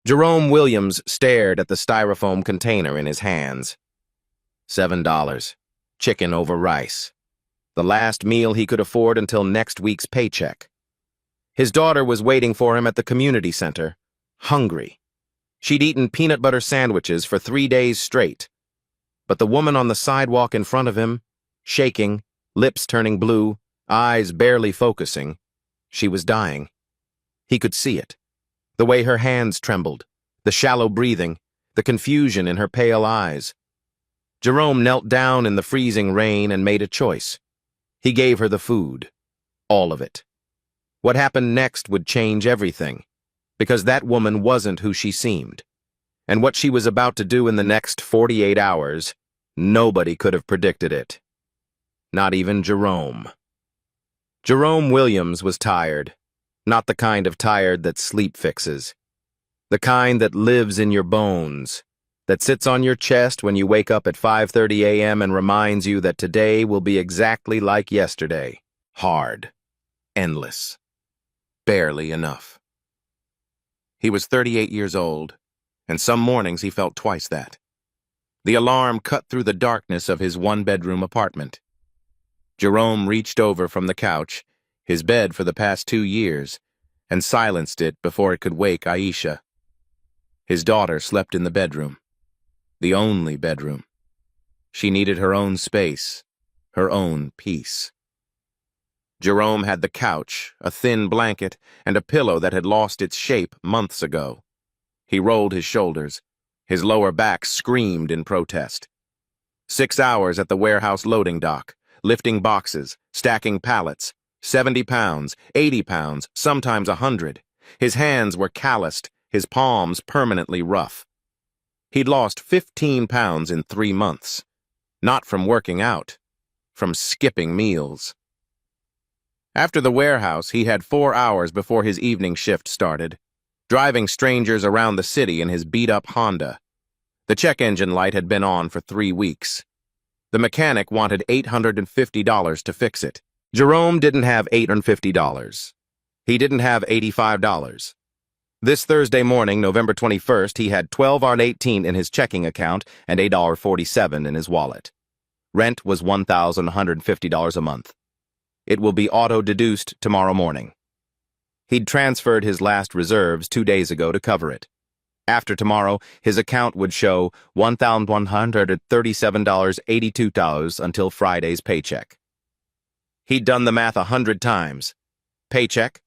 Jerome Williams stared at the styrofoam container in his hands. $7. Chicken over rice. The last meal he could afford until next week's paycheck. His daughter was waiting for him at the community center, hungry. She'd eaten peanut butter sandwiches for 3 days straight. But the woman on the sidewalk in front of him, shaking, lips turning blue, eyes barely focusing, she was dying. He could see it. The way her hands trembled, the shallow breathing, the confusion in her pale eyes. Jerome knelt down in the freezing rain and made a choice. He gave her the food, all of it. What happened next would change everything, because that woman wasn't who she seemed. And what she was about to do in the next 48 hours, nobody could have predicted it. Not even Jerome. Jerome Williams was tired, not the kind of tired that sleep fixes. The kind that lives in your bones, that sits on your chest when you wake up at 5:30 a.m. and reminds you that today will be exactly like yesterday. Hard. Endless. Barely enough. He was 38 years old, and some mornings he felt twice that. The alarm cut through the darkness of his one-bedroom apartment. Jerome reached over from the couch, his bed for the past 2 years, and silenced it before it could wake Aisha. His daughter slept in the bedroom. The only bedroom. She needed her own space, her own peace. Jerome had the couch, a thin blanket, and a pillow that had lost its shape months ago. He rolled his shoulders. His lower back screamed in protest. 6 hours at the warehouse loading dock, lifting boxes, stacking pallets, 70 pounds, 80 pounds, sometimes 100. His hands were calloused, his palms permanently rough. He'd lost 15 pounds in 3 months. Not from working out, from skipping meals. After the warehouse, he had 4 hours before his evening shift started, driving strangers around the city in his beat-up Honda. The check engine light had been on for 3 weeks. The mechanic wanted $850 to fix it. Jerome didn't have $850. He didn't have $85. This Thursday morning, November 21st, he had $12.18 in his checking account and $8.47 in his wallet. Rent was $1,150 a month. It will be auto-deduced tomorrow morning. He'd transferred his last reserves 2 days ago to cover it. After tomorrow, his account would show $1,137.82 until Friday's paycheck. He'd done the math 100 times. Paycheck,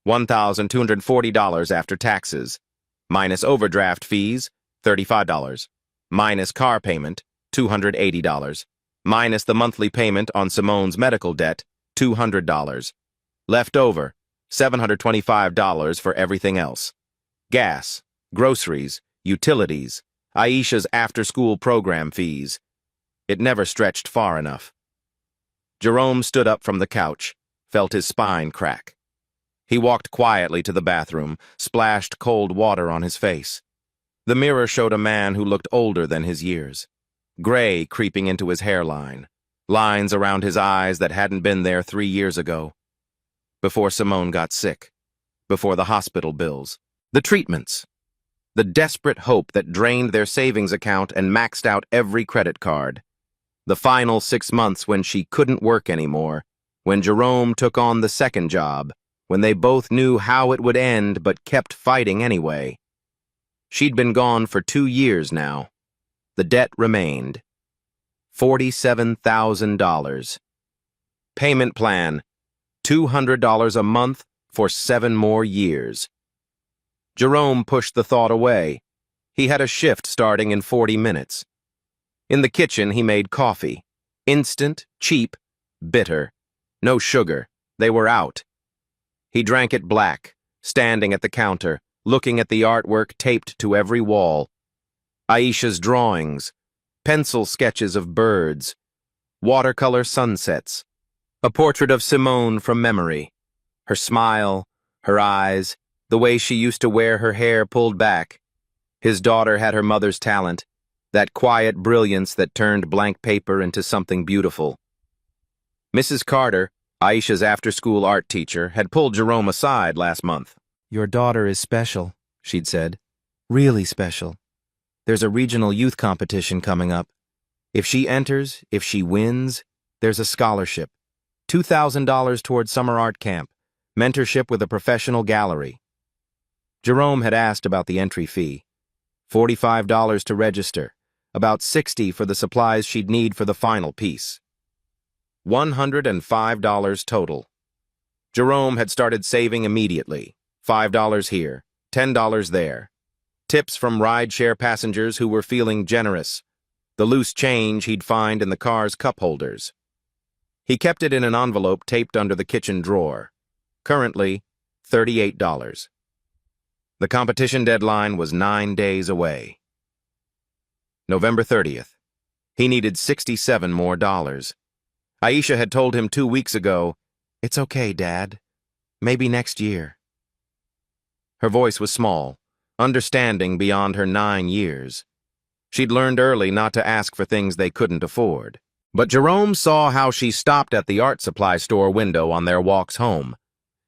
$1,240 after taxes, minus overdraft fees, $35, minus car payment, $280, minus the monthly payment on Simone's medical debt, $200. Left over, $725 for everything else. Gas, groceries, utilities, Aisha's after-school program fees. It never stretched far enough. Jerome stood up from the couch, felt his spine crack. He walked quietly to the bathroom, splashed cold water on his face. The mirror showed a man who looked older than his years. Gray creeping into his hairline, lines around his eyes that hadn't been there 3 years ago. Before Simone got sick, before the hospital bills, the treatments, the desperate hope that drained their savings account and maxed out every credit card. The final 6 months when she couldn't work anymore, when Jerome took on the second job, when they both knew how it would end but kept fighting anyway. She'd been gone for 2 years now. The debt remained. $47,000. Payment plan, $200 a month for 7 more years. Jerome pushed the thought away. He had a shift starting in 40 minutes. In the kitchen, he made coffee. Instant, cheap, bitter. No sugar. They were out. He drank it black, standing at the counter, looking at the artwork taped to every wall. Aisha's drawings, pencil sketches of birds, watercolor sunsets, a portrait of Simone from memory. Her smile, her eyes, the way she used to wear her hair pulled back. His daughter had her mother's talent, that quiet brilliance that turned blank paper into something beautiful. Mrs. Carter, Aisha's after-school art teacher, had pulled Jerome aside last month. "Your daughter is special," she'd said. Really special. There's a regional youth competition coming up. If she enters, if she wins, there's a scholarship. $2,000 towards summer art camp, mentorship with a professional gallery. Jerome had asked about the entry fee. $45 to register, about $60 for the supplies she'd need for the final piece. $105 total. Jerome had started saving immediately. $5 here, $10 there. Tips from rideshare passengers who were feeling generous. The loose change he'd find in the car's cup holders. He kept it in an envelope taped under the kitchen drawer. Currently, $38. The competition deadline was 9 days away. November 30th. He needed $67 more. Aisha had told him 2 weeks ago, "It's okay, Dad. Maybe next year." Her voice was small, understanding beyond her 9 years. She'd learned early not to ask for things they couldn't afford. But Jerome saw how she stopped at the art supply store window on their walks home,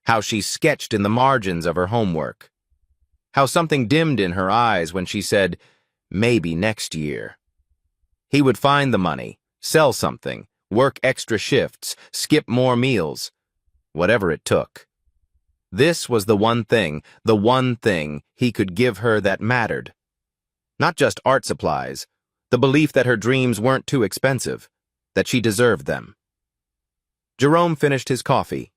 how she sketched in the margins of her homework, how something dimmed in her eyes when she said, "Maybe next year." He would find the money, sell something, work extra shifts, skip more meals, whatever it took. This was the one thing he could give her that mattered. Not just art supplies, the belief that her dreams weren't too expensive, that she deserved them. Jerome finished his coffee,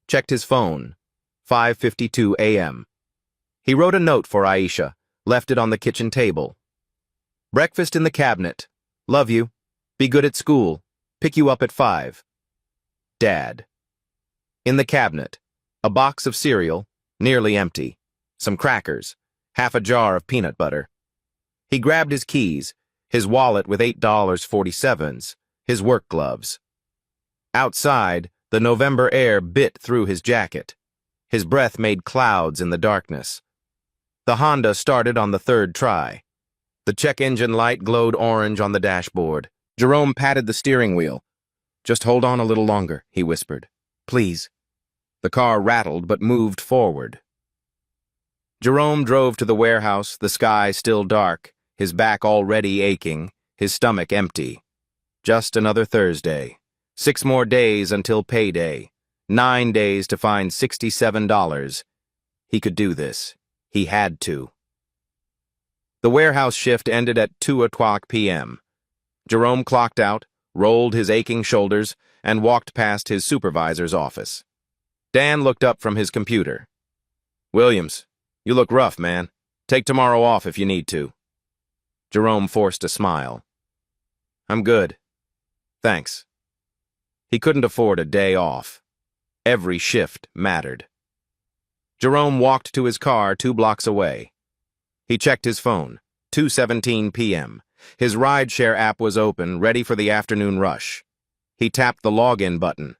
checked his phone, 5:52 a.m. He wrote a note for Aisha, left it on the kitchen table. "Breakfast in the cabinet. Love you. Be good at school. Pick you up at 5. Dad." In the cabinet, a box of cereal, nearly empty, some crackers, half a jar of peanut butter. He grabbed his keys, his wallet with $8.47, his work gloves. Outside, the November air bit through his jacket. His breath made clouds in the darkness. The Honda started on the third try. The check engine light glowed orange on the dashboard. Jerome patted the steering wheel. "Just hold on a little longer," he whispered. "Please." The car rattled but moved forward. Jerome drove to the warehouse, the sky still dark, his back already aching, his stomach empty. Just another Thursday. 6 more days until payday. 9 days to find $67. He could do this. He had to. The warehouse shift ended at 2:00 p.m. Jerome clocked out, rolled his aching shoulders, and walked past his supervisor's office. Dan looked up from his computer. "Williams, you look rough, man. Take tomorrow off if you need to." Jerome forced a smile. "I'm good. Thanks." He couldn't afford a day off. Every shift mattered. Jerome walked to his car 2 blocks away. He checked his phone. 2:17 p.m. His rideshare app was open, ready for the afternoon rush. He tapped the login button.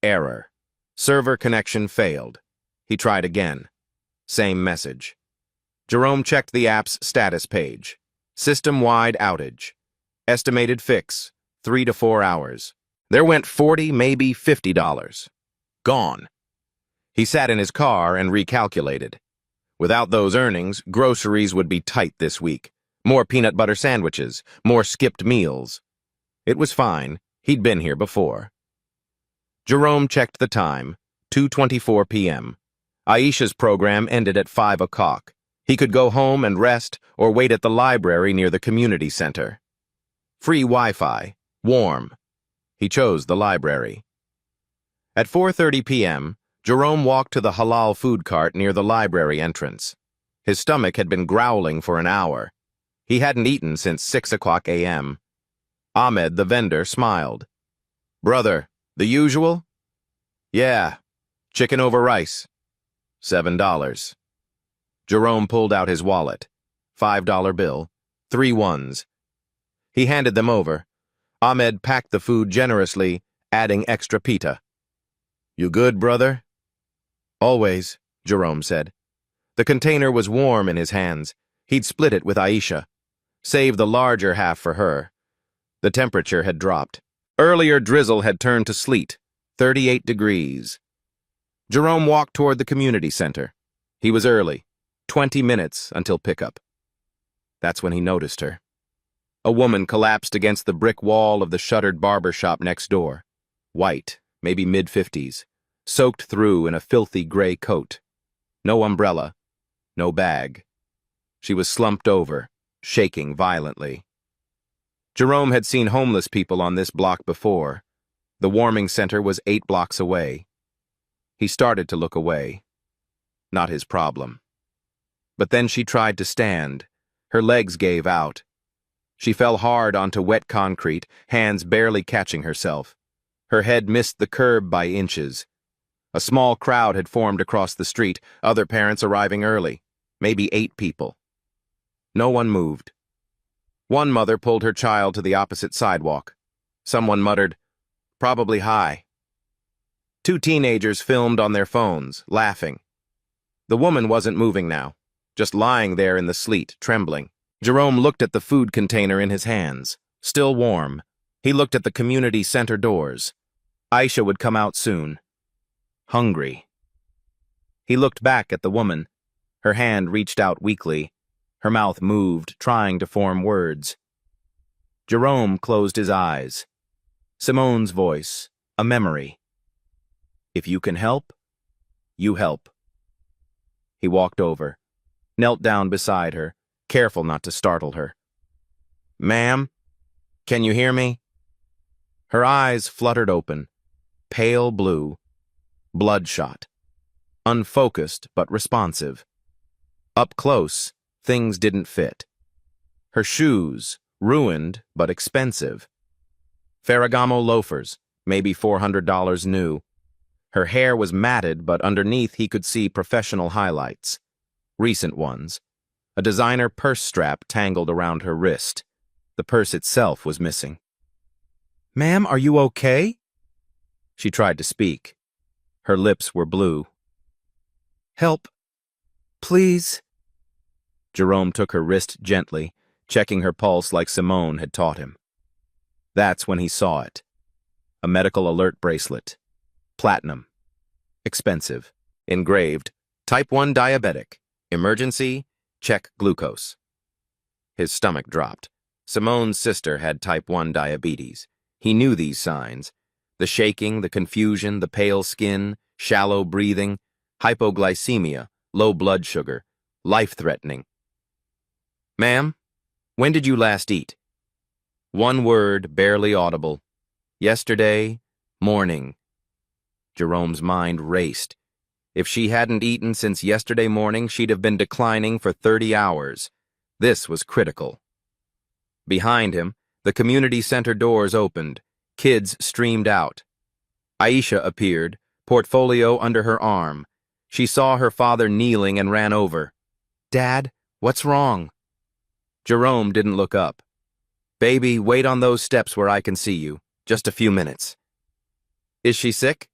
Error. Server connection failed. He tried again. Same message. Jerome checked the app's status page. System-wide outage. Estimated fix, 3 to 4 hours. There went $40, maybe $50. Gone. He sat in his car and recalculated. Without those earnings, groceries would be tight this week. More peanut butter sandwiches, more skipped meals. It was fine. He'd been here before. Jerome checked the time, 2:24 p.m. Aisha's program ended at 5 o'clock. He could go home and rest or wait at the library near the community center. Free Wi-Fi, warm. He chose the library. At 4:30 p.m., Jerome walked to the halal food cart near the library entrance. His stomach had been growling for an hour. He hadn't eaten since 6 o'clock a.m. Ahmed, the vendor, smiled. "Brother, the usual?" "Yeah. Chicken over rice. $7. Jerome pulled out his wallet. $5 bill. 3 ones. He handed them over. Ahmed packed the food generously, adding extra pita. "You good, brother?" "Always," Jerome said. The container was warm in his hands. He'd split it with Aisha. Save the larger half for her. The temperature had dropped. Earlier drizzle had turned to sleet, 38 degrees. Jerome walked toward the community center. He was early, 20 minutes until pickup. That's when he noticed her. A woman collapsed against the brick wall of the shuttered barber shop next door. White, maybe mid-50s, soaked through in a filthy gray coat. No umbrella, no bag. She was slumped over, shaking violently. Jerome had seen homeless people on this block before. The warming center was 8 blocks away. He started to look away. Not his problem. But then she tried to stand. Her legs gave out. She fell hard onto wet concrete, hands barely catching herself. Her head missed the curb by inches. A small crowd had formed across the street, other parents arriving early. Maybe 8 people. No one moved. One mother pulled her child to the opposite sidewalk. Someone muttered, "Probably high." 2 teenagers filmed on their phones, laughing. The woman wasn't moving now, just lying there in the sleet, trembling. Jerome looked at the food container in his hands, still warm. He looked at the community center doors. Aisha would come out soon. Hungry. He looked back at the woman. Her hand reached out weakly. Her mouth moved, trying to form words. Jerome closed his eyes. Simone's voice, a memory. "If you can help, you help." He walked over, knelt down beside her, careful not to startle her. "Ma'am, can you hear me?" Her eyes fluttered open, pale blue, bloodshot, unfocused but responsive. Up close, things didn't fit. Her shoes, ruined but expensive. Ferragamo loafers, maybe $400 new. Her hair was matted, but underneath he could see professional highlights. Recent ones. A designer purse strap tangled around her wrist. The purse itself was missing. "Ma'am, are you okay?" She tried to speak. Her lips were blue. "Help. Please." Jerome took her wrist gently, checking her pulse like Simone had taught him. That's when he saw it. A medical alert bracelet. Platinum. Expensive. Engraved, Type 1 diabetic. Emergency, check glucose. His stomach dropped. Simone's sister had Type 1 diabetes. He knew these signs. The shaking, the confusion, the pale skin, shallow breathing, hypoglycemia, low blood sugar, life-threatening. "Ma'am, when did you last eat?" One word, barely audible. "Yesterday, morning." Jerome's mind raced. If she hadn't eaten since yesterday morning, she'd have been declining for 30 hours. This was critical. Behind him, the community center doors opened. Kids streamed out. Aisha appeared, portfolio under her arm. She saw her father kneeling and ran over. "Dad, what's wrong?" Jerome didn't look up. "Baby, wait on those steps where I can see you. Just a few minutes." "Is she sick?"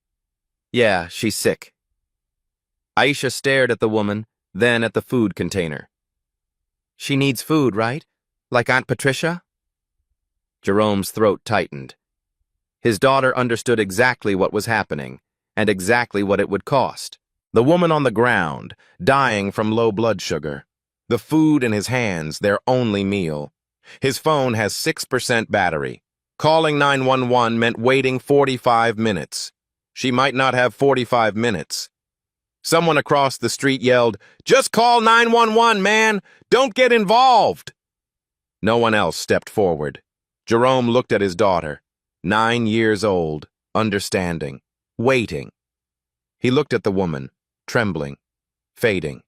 "Yeah, she's sick." Aisha stared at the woman, then at the food container. "She needs food, right? Like Aunt Patricia?" Jerome's throat tightened. His daughter understood exactly what was happening, and exactly what it would cost. The woman on the ground, dying from low blood sugar. The food in his hands, their only meal. His phone has 6% battery. Calling 911 meant waiting 45 minutes. She might not have 45 minutes. Someone across the street yelled, "Just call 911, man! Don't get involved!" No one else stepped forward. Jerome looked at his daughter, 9 years old, understanding, waiting. He looked at the woman, trembling, fading.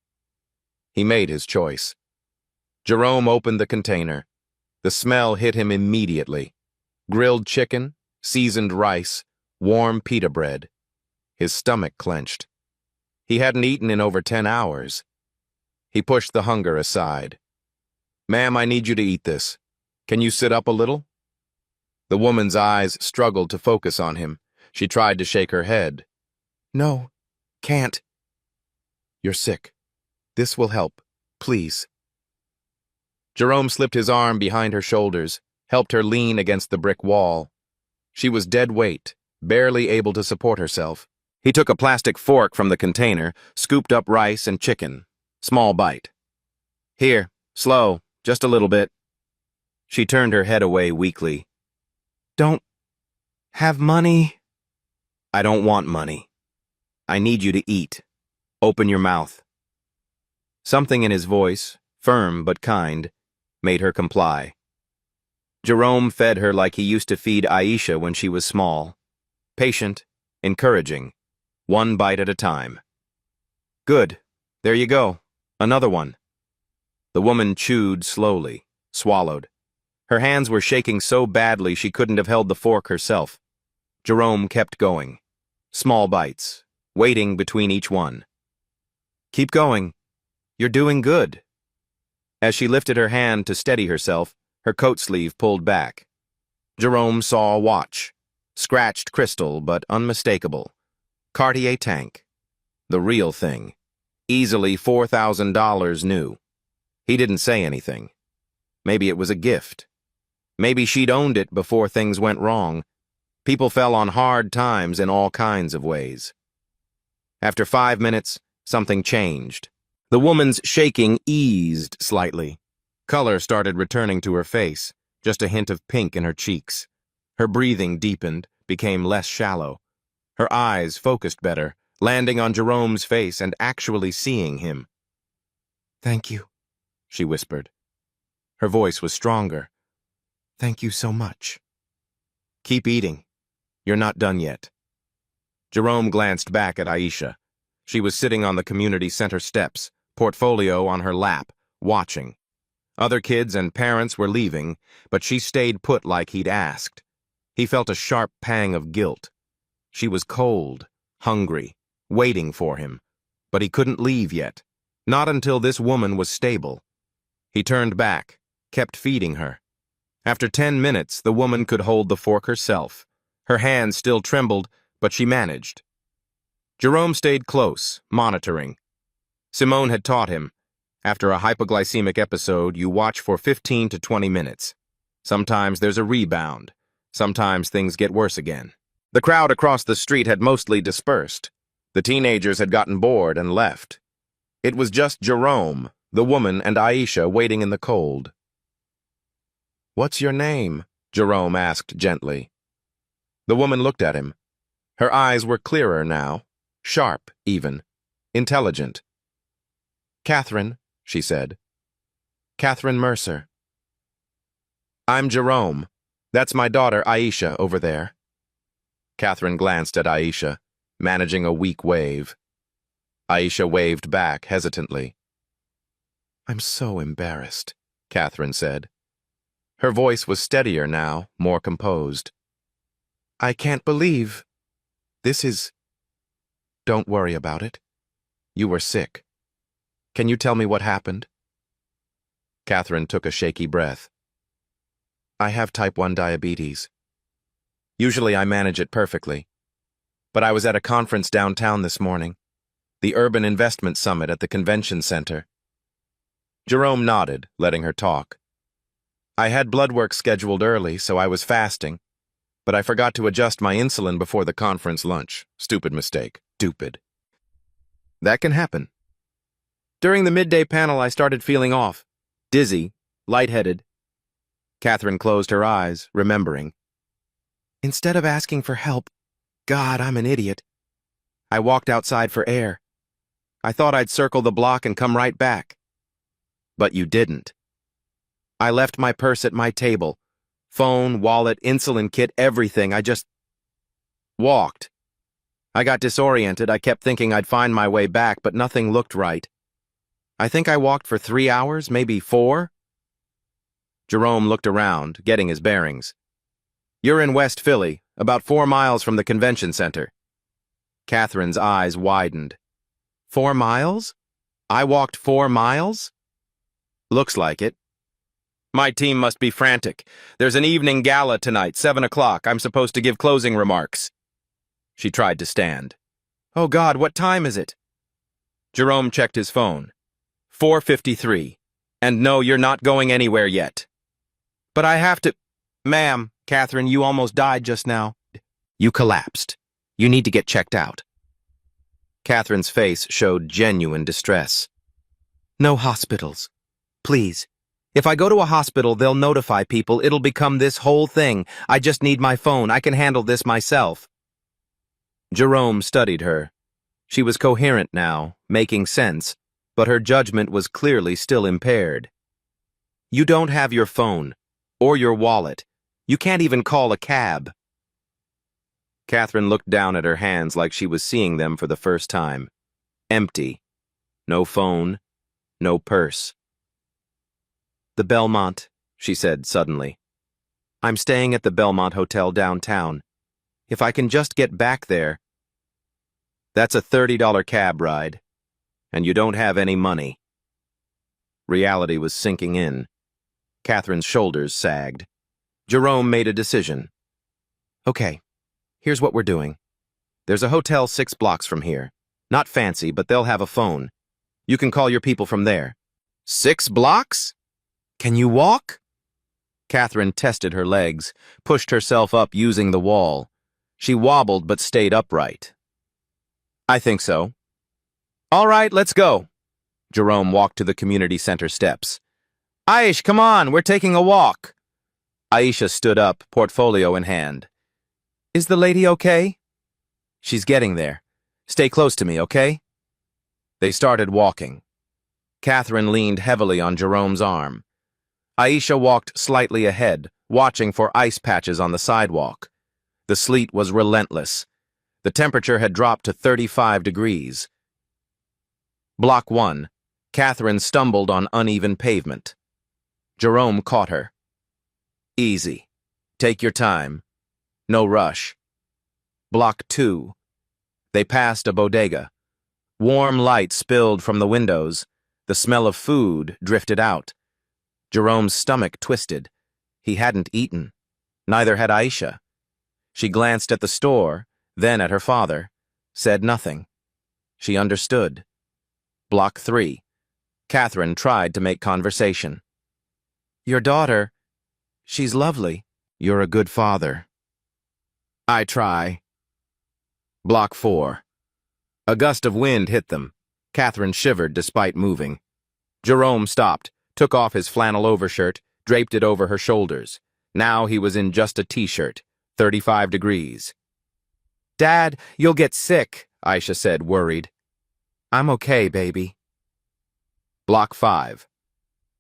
He made his choice. Jerome opened the container. The smell hit him immediately. Grilled chicken, seasoned rice, warm pita bread. His stomach clenched. He hadn't eaten in over 10 hours. He pushed the hunger aside. "Ma'am, I need you to eat this. Can you sit up a little?" The woman's eyes struggled to focus on him. She tried to shake her head. "No, can't." "You're sick. This will help. Please." Jerome slipped his arm behind her shoulders, helped her lean against the brick wall. She was dead weight, barely able to support herself. He took a plastic fork from the container, scooped up rice and chicken. Small bite. "Here, slow, Just a little bit. She turned her head away weakly. Don't have money? I don't want money. I need you to eat. Open your mouth. Something in his voice, firm but kind, made her comply. Jerome fed her like he used to feed Aisha when she was small. Patient, encouraging, one bite at a time. Good. There you go. Another one. The woman chewed slowly, swallowed. Her hands were shaking so badly she couldn't have held the fork herself. Jerome kept going. Small bites, waiting between each one. Keep going. You're doing good. As she lifted her hand to steady herself, her coat sleeve pulled back. Jerome saw a watch. Scratched crystal, but unmistakable. Cartier tank. The real thing. Easily $4,000 new. He didn't say anything. Maybe it was a gift. Maybe she'd owned it before things went wrong. People fell on hard times in all kinds of ways. After 5 minutes, something changed. The woman's shaking eased slightly. Color started returning to her face, just a hint of pink in her cheeks. Her breathing deepened, became less shallow. Her eyes focused better, landing on Jerome's face and actually seeing him. "Thank you," she whispered. Her voice was stronger. "Thank you so much." "Keep eating. You're not done yet." Jerome glanced back at Aisha. She was sitting on the community center steps, portfolio on her lap, watching. Other kids and parents were leaving, but she stayed put like he'd asked. He felt a sharp pang of guilt. She was cold, hungry, waiting for him, but he couldn't leave yet, not until this woman was stable. He turned back, kept feeding her. After 10 minutes, the woman could hold the fork herself. Her hands still trembled, but she managed. Jerome stayed close, monitoring. Simone had taught him, after a hypoglycemic episode, you watch for 15 to 20 minutes. Sometimes there's a rebound. Sometimes things get worse again. The crowd across the street had mostly dispersed. The teenagers had gotten bored and left. It was just Jerome, the woman, and Aisha waiting in the cold. "What's your name?" Jerome asked gently. The woman looked at him. Her eyes were clearer now, sharp even, intelligent. "Catherine," she said. "Catherine Mercer." "I'm Jerome. That's my daughter Aisha over there." Catherine glanced at Aisha, managing a weak wave. Aisha waved back hesitantly. "I'm so embarrassed," Catherine said. Her voice was steadier now, more composed. "I can't believe. This is... Don't worry about it. You were sick. Can you tell me what happened?" Catherine took a shaky breath. "I have type 1 diabetes. Usually I manage it perfectly. But I was at a conference downtown this morning, the Urban Investment Summit at the Convention Center." Jerome nodded, letting her talk. "I had blood work scheduled early, so I was fasting, but I forgot to adjust my insulin before the conference lunch. Stupid mistake. Stupid. That can happen. During the midday panel, I started feeling off, dizzy, lightheaded." Catherine closed her eyes, remembering. "Instead of asking for help, God, I'm an idiot. I walked outside for air. I thought I'd circle the block and come right back. But you didn't. I left my purse at my table. Phone, wallet, insulin kit, everything. I just walked. I got disoriented. I kept thinking I'd find my way back, but nothing looked right. I think I walked for 3 hours, maybe 4. Jerome looked around, getting his bearings. "You're in West Philly, about 4 miles from the convention center." Catherine's eyes widened. 4 miles? I walked 4 miles? Looks like it. My team must be frantic. There's an evening gala tonight, 7 o'clock. I'm supposed to give closing remarks. She tried to stand. "Oh God, what time is it?" Jerome checked his phone. 4:53. "And no, you're not going anywhere yet." "But I have to..." "Ma'am, Catherine, you almost died just now." "You collapsed. You need to get checked out." Catherine's face showed genuine distress. "No hospitals. Please. If I go to a hospital, they'll notify people. It'll become this whole thing. I just need my phone. I can handle this myself. Jerome studied her. She was coherent now, making sense, but her judgment was clearly still impaired. You don't have your phone, or your wallet. You can't even call a cab. Catherine looked down at her hands like she was seeing them for the first time. Empty. No phone, no purse. The Belmont, she said suddenly. I'm staying at the Belmont Hotel downtown. If I can just get back there. That's a $30 cab ride, and you don't have any money. Reality was sinking in. Catherine's shoulders sagged. Jerome made a decision. Okay, here's what we're doing. There's a hotel 6 blocks from here. Not fancy, but they'll have a phone. You can call your people from there. 6 blocks? Can you walk? Catherine tested her legs, pushed herself up using the wall. She wobbled but stayed upright. I think so. All right, let's go. Jerome walked to the community center steps. Aish, come on, we're taking a walk. Aisha stood up, portfolio in hand. Is the lady okay? She's getting there. Stay close to me, okay? They started walking. Catherine leaned heavily on Jerome's arm. Aisha walked slightly ahead, watching for ice patches on the sidewalk. The sleet was relentless. The temperature had dropped to 35 degrees. Block 1. Catherine stumbled on uneven pavement. Jerome caught her. Easy. Take your time. No rush. Block 2. They passed a bodega. Warm light spilled from the windows. The smell of food drifted out. Jerome's stomach twisted. He hadn't eaten. Neither had Aisha. She glanced at the store, then at her father, said nothing. She understood. Block 3. Catherine tried to make conversation. Your daughter, she's lovely. You're a good father. I try. Block 4. A gust of wind hit them. Catherine shivered despite moving. Jerome stopped, took off his flannel overshirt, draped it over her shoulders. Now he was in just a t-shirt, 35 degrees. Dad, you'll get sick, Aisha said, worried. I'm okay, baby. Block 5.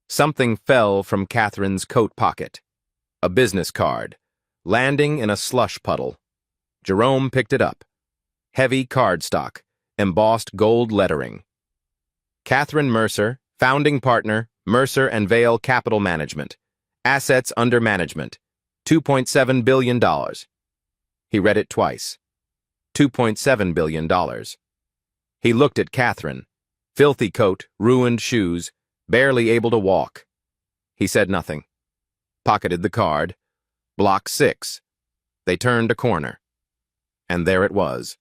Something fell from Catherine's coat pocket. A business card, landing in a slush puddle. Jerome picked it up. Heavy cardstock, embossed gold lettering. Catherine Mercer, founding partner, Mercer and Vale Capital Management. Assets under management, $2.7 billion. He read it twice. $2.7 billion. He looked at Catherine. Filthy coat, ruined shoes, barely able to walk. He said nothing. Pocketed the card. Block 6. They turned a corner. And there it was.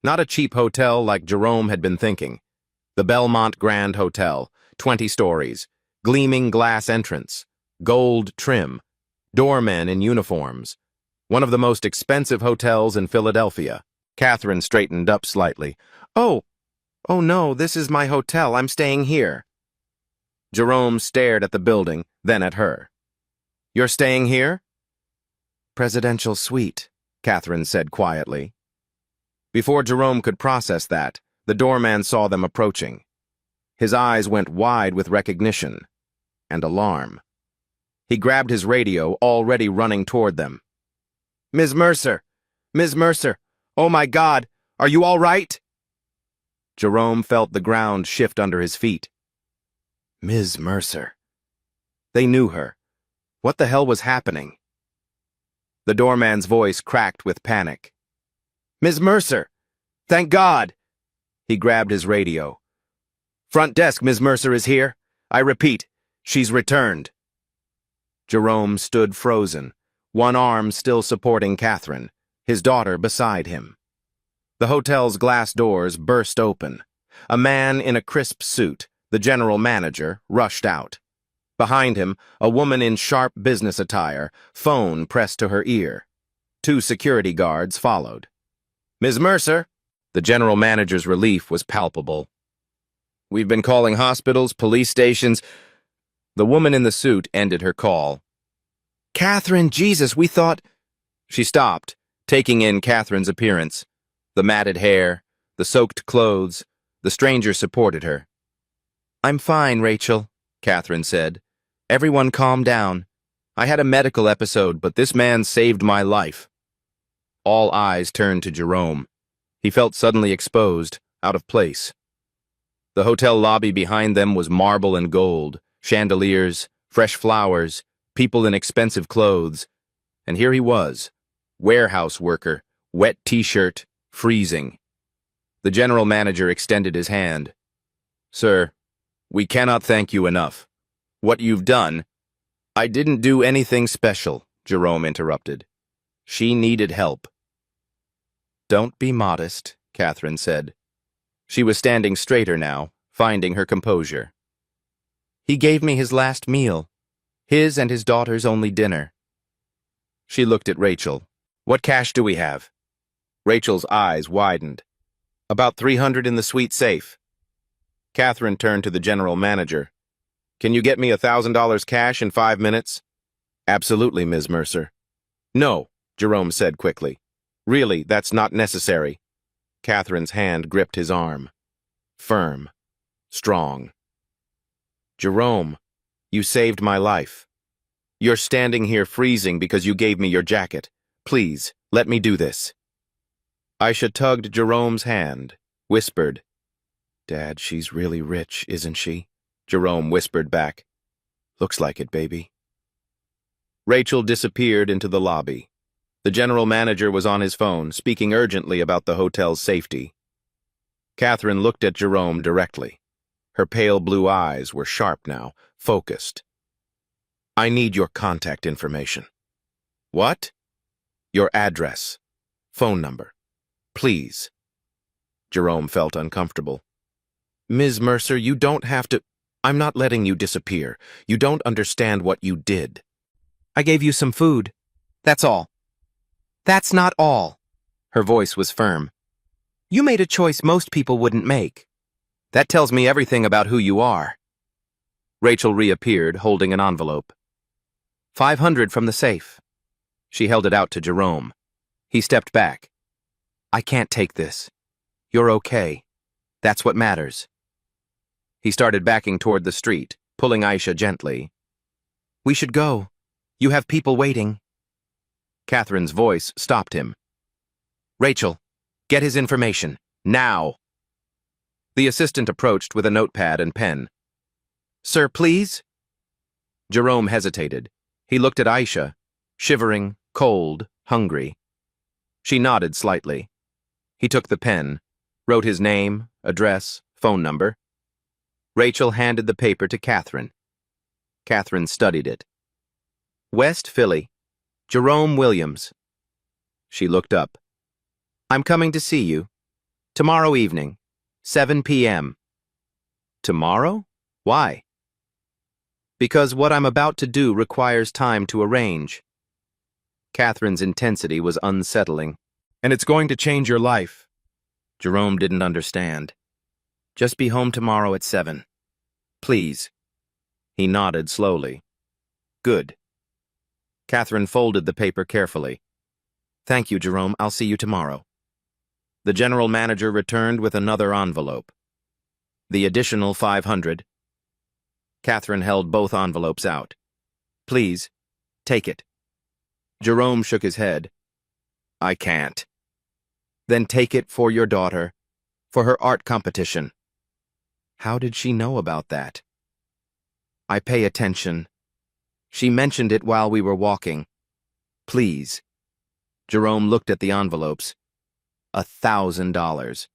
Not a cheap hotel like Jerome had been thinking. The Belmont Grand Hotel, 20 stories, gleaming glass entrance, gold trim, doormen in uniforms. One of the most expensive hotels in Philadelphia. Catherine straightened up slightly. Oh no, this is my hotel. I'm staying here. Jerome stared at the building, then at her. You're staying here? Presidential suite, Catherine said quietly. Before Jerome could process that, the doorman saw them approaching. His eyes went wide with recognition and alarm. He grabbed his radio, already running toward them. Ms. Mercer! Ms. Mercer! Oh my God! Are you all right? Jerome felt the ground shift under his feet. Ms. Mercer. They knew her. What the hell was happening? The doorman's voice cracked with panic. Ms. Mercer! Thank God! He grabbed his radio. Front desk, Ms. Mercer is here. I repeat, she's returned. Jerome stood frozen, one arm still supporting Catherine, his daughter beside him. The hotel's glass doors burst open. A man in a crisp suit, the general manager, rushed out. Behind him, a woman in sharp business attire, phone pressed to her ear. 2 security guards followed. Ms. Mercer! The general manager's relief was palpable. We've been calling hospitals, police stations. The woman in the suit ended her call. "Catherine, Jesus, we thought—" She stopped, taking in Catherine's appearance. The matted hair, the soaked clothes, the stranger supported her. "I'm fine, Rachel," Catherine said. "Everyone calm down. I had a medical episode, but this man saved my life." All eyes turned to Jerome. He felt suddenly exposed, out of place. The hotel lobby behind them was marble and gold, chandeliers, fresh flowers, people in expensive clothes. And here he was, warehouse worker, wet t-shirt, freezing. The general manager extended his hand. "Sir, we cannot thank you enough. What you've done—" "I didn't do anything special," Jerome interrupted. "She needed help." "Don't be modest," Catherine said. She was standing straighter now, finding her composure. "He gave me his last meal, his and his daughter's only dinner." She looked at Rachel. "What cash do we have?" Rachel's eyes widened. "About 300 in the suite safe." Catherine turned to the general manager. "Can you get me $1,000 cash in 5 minutes?" "Absolutely, Ms. Mercer." "No," Jerome said quickly. "Really, that's not necessary." Catherine's hand gripped his arm. Firm. Strong. "Jerome, you saved my life. You're standing here freezing because you gave me your jacket. Please, let me do this." Aisha tugged Jerome's hand, whispered. "Dad, she's really rich, isn't she?" Jerome whispered back. "Looks like it, baby." Rachel disappeared into the lobby. The general manager was on his phone, speaking urgently about the hotel's safety. Catherine looked at Jerome directly. Her pale blue eyes were sharp now, focused. "I need your contact information." "What?" "Your address. Phone number. Please." Jerome felt uncomfortable. "Ms. Mercer, you don't have to— I'm not letting you disappear. You don't understand what you did." "I gave you some food. That's all." "That's not all." Her voice was firm. "You made a choice most people wouldn't make. That tells me everything about who you are." Rachel reappeared, holding an envelope. 500 from the safe. She held it out to Jerome. He stepped back. "I can't take this. You're okay. That's what matters." He started backing toward the street, pulling Aisha gently. "We should go. You have people waiting." Catherine's voice stopped him. "Rachel, get his information, now." The assistant approached with a notepad and pen. "Sir, please?" Jerome hesitated. He looked at Aisha, shivering, cold, hungry. She nodded slightly. He took the pen, wrote his name, address, phone number. Rachel handed the paper to Catherine. Catherine studied it. "West Philly. Jerome Williams." She looked up. "I'm coming to see you. Tomorrow evening, 7 p.m. "Tomorrow? Why?" "Because what I'm about to do requires time to arrange." Catherine's intensity was unsettling. "And it's going to change your life." Jerome didn't understand. "Just be home tomorrow at 7. Please." He nodded slowly. "Good." Catherine folded the paper carefully. "Thank you, Jerome. I'll see you tomorrow." The general manager returned with another envelope. "The additional 500. Catherine held both envelopes out. "Please, take it." Jerome shook his head. "I can't." "Then take it for your daughter, for her art competition." How did she know about that? "I pay attention. She mentioned it while we were walking. Please." Jerome looked at the envelopes. $1,000.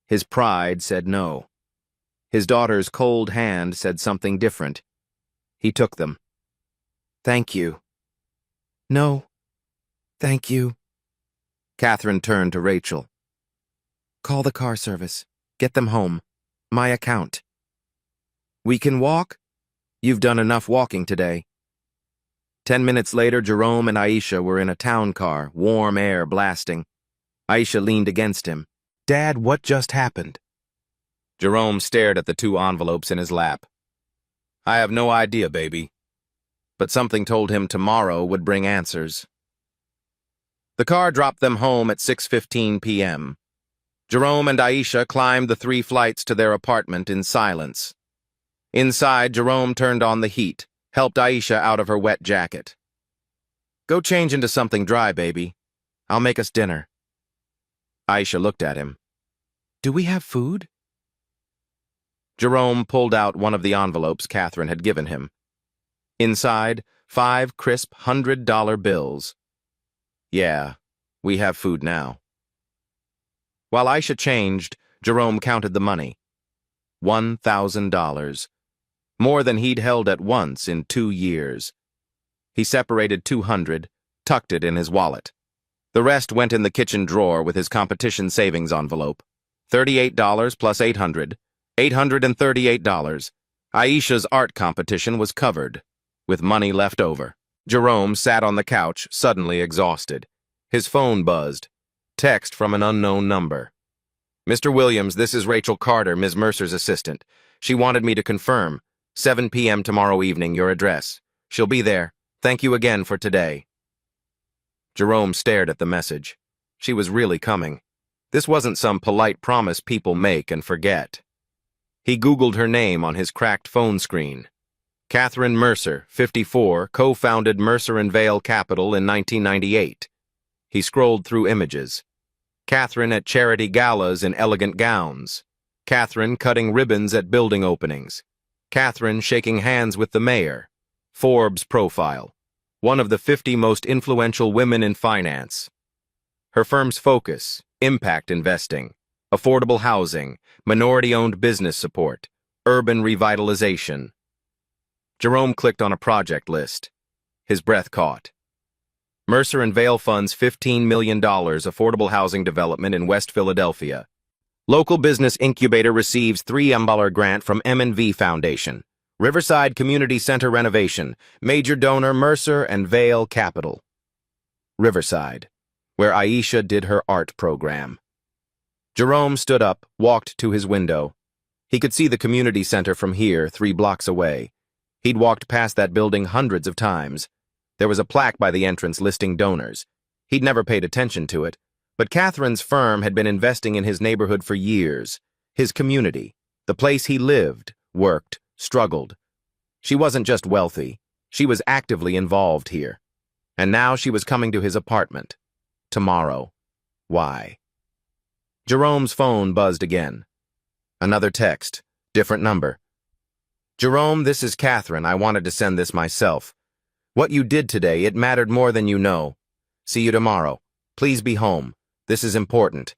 His pride said no. His daughter's cold hand said something different. He took them. "Thank you." "No, thank you." Catherine turned to Rachel. "Call the car service. Get them home. My account." "We can walk?" "You've done enough walking today." 10 minutes later, Jerome and Aisha were in a town car, warm air blasting. Aisha leaned against him. "Dad, what just happened?" Jerome stared at the 2 envelopes in his lap. I have no idea, baby. But something told him tomorrow would bring answers. The car dropped them home at 6:15 p.m. Jerome and Aisha climbed the 3 flights to their apartment in silence. Inside, Jerome turned on the heat, helped Aisha out of her wet jacket. Go change into something dry, baby. I'll make us dinner. Aisha looked at him. Do we have food? Jerome pulled out one of the envelopes Catherine had given him. Inside, 5 crisp $100 bills. Yeah, we have food now. While Aisha changed, Jerome counted the money. $1,000. More than he'd held at once in 2 years. He separated $200, tucked it in his wallet. The rest went in the kitchen drawer with his competition savings envelope. $38 plus $800. $838. Aisha's art competition was covered, with money left over. Jerome sat on the couch, suddenly exhausted. His phone buzzed. Text from an unknown number. Mr. Williams, this is Rachel Carter, Ms. Mercer's assistant. She wanted me to confirm. 7 p.m. tomorrow evening, your address. She'll be there. Thank you again for today. Jerome stared at the message. She was really coming. This wasn't some polite promise people make and forget. He Googled her name on his cracked phone screen. Catherine Mercer, 54, co-founded Mercer & Vale Capital in 1998. He scrolled through images. Catherine at charity galas in elegant gowns. Catherine cutting ribbons at building openings. Catherine shaking hands with the mayor. Forbes profile. One of the 50 most influential women in finance. Her firm's focus, impact investing, affordable housing, minority-owned business support, urban revitalization. Jerome clicked on a project list. His breath caught. Mercer & Vale funds $15 million affordable housing development in West Philadelphia. Local business incubator receives $3 million grant from M&V Foundation. Riverside Community Center renovation. Major donor Mercer & Vale Capital. Riverside, where Aisha did her art program. Jerome stood up, walked to his window. He could see the community center from here, 3 blocks away. He'd walked past that building hundreds of times. There was a plaque by the entrance listing donors. He'd never paid attention to it, but Catherine's firm had been investing in his neighborhood for years. His community, the place he lived, worked, struggled. She wasn't just wealthy. She was actively involved here. And now she was coming to his apartment. Tomorrow. Why? Jerome's phone buzzed again. Another text. Different number. Jerome, this is Catherine. I wanted to send this myself. What you did today, it mattered more than you know. See you tomorrow. Please be home. This is important.